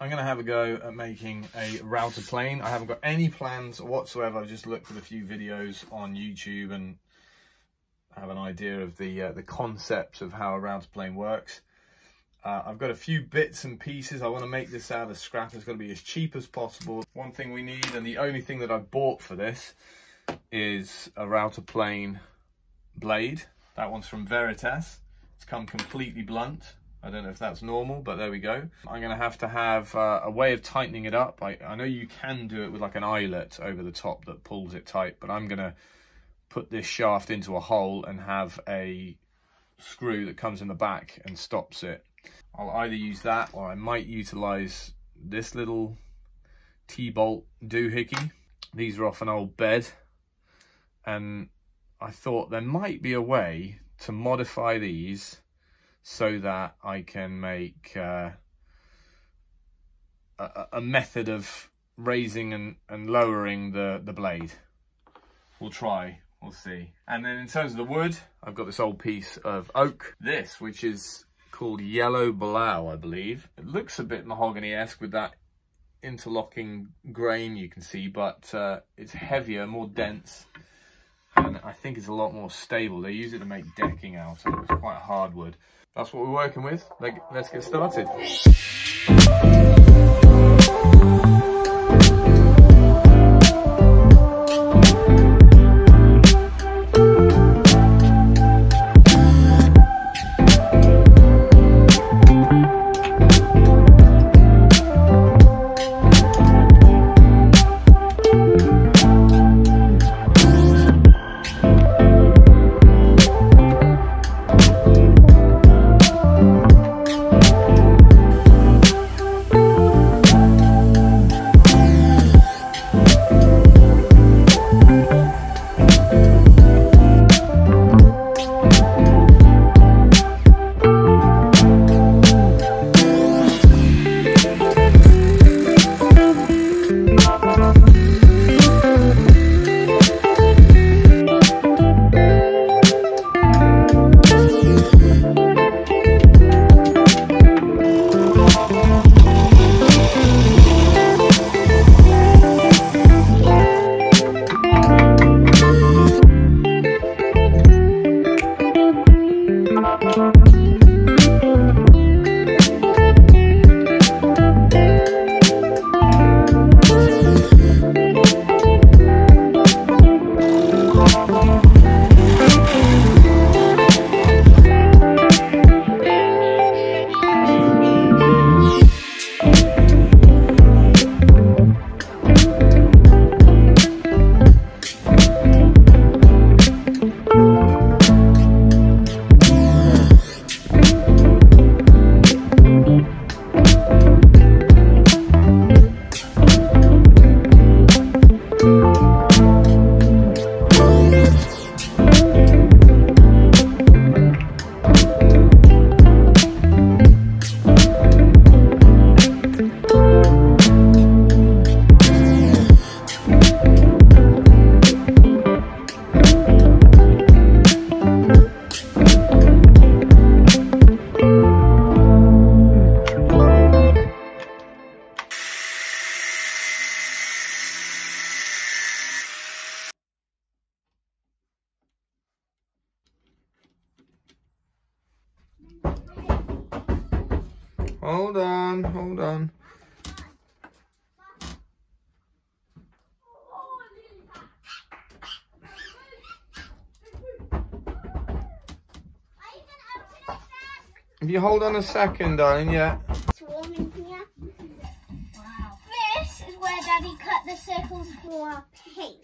I'm going to have a go at making a router plane. I haven't got any plans whatsoever. I've just looked at a few videos on YouTube and have an idea of the concept of how a router plane works. I've got a few bits and pieces. I want to make this out of scrap. It's going to be as cheap as possible. One thing we need, and the only thing that I've bought for this, is a router plane blade. That one's from Veritas. It's come completely blunt. I don't know if that's normal, but there we go. I'm going to have a way of tightening it up. I know you can do it with like an eyelet over the top that pulls it tight, but I'm going to put this shaft into a hole and have a screw that comes in the back and stops it. I'll either use that, or I might utilize this little T-bolt doohickey. These are off an old bed, and I thought there might be a way to modify these so that I can make a method of raising and lowering the blade. We'll try, we'll see. And then in terms of the wood, I've got this old piece of oak. This, which is called Yellow Blau, I believe. It looks a bit mahogany-esque with that interlocking grain you can see, but it's heavier, more dense, and I think it's a lot more stable. They use it to make decking out of. It's quite hardwood. That's what we're working with. Let's get started. Hold on, hold on. If you hold on a second, darling, yeah. It's warm in here. Wow. This is where Daddy cut the circles for our paint.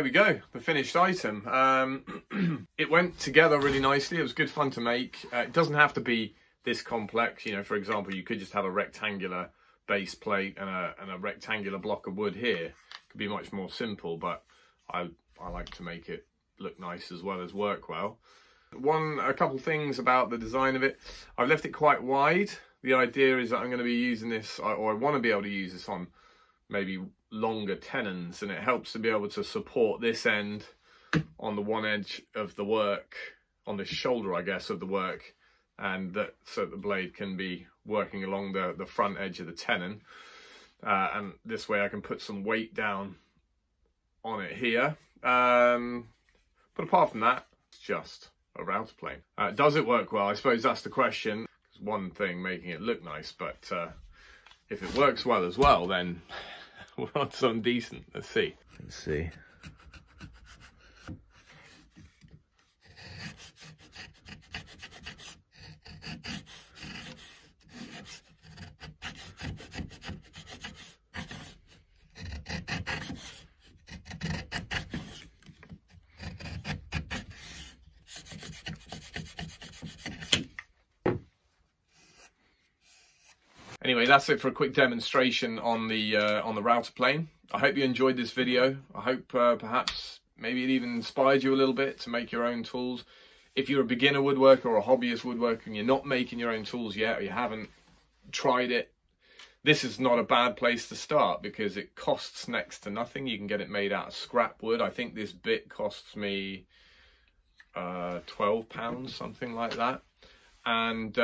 there we go, the finished item. It went together really nicely. It was good fun to make. It doesn't have to be this complex. You know, for example, you could just have a rectangular base plate and a rectangular block of wood here. It could be much more simple, but I like to make it look nice as well as work well. A couple things about the design of it. I've left it quite wide. The idea is that I'm going to be using this, or I want to be able to use this on maybe longer tenons, and it helps to be able to support this end on the one edge of the work, on the shoulder, I guess, of the work, and that so the blade can be working along the front edge of the tenon. And this way I can put some weight down on it here. But apart from that, it's just a router plane. Does it work well? I suppose that's the question. It's one thing making it look nice, but if it works well as well, then we're on some decent. Let's see. Anyway, that's it for a quick demonstration on the router plane. I hope you enjoyed this video. I hope perhaps maybe it even inspired you a little bit to make your own tools. If you're a beginner woodworker or a hobbyist woodworker and you're not making your own tools yet, or you haven't tried it, this is not a bad place to start because it costs next to nothing. You can get it made out of scrap wood. I think this bit costs me £12, something like that. And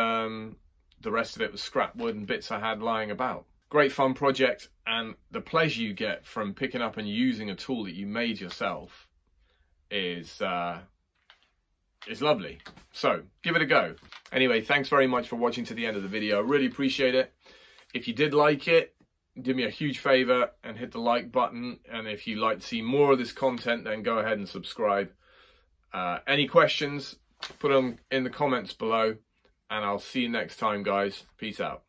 the rest of it was scrap wood and bits I had lying about. Great fun project, and the pleasure you get from picking up and using a tool that you made yourself is lovely. So give it a go. Anyway, thanks very much for watching to the end of the video. I really appreciate it. If you did like it, do me a huge favor and hit the like button. And if you'd like to see more of this content, then go ahead and subscribe. Any questions, put them in the comments below. And I'll see you next time, guys. Peace out.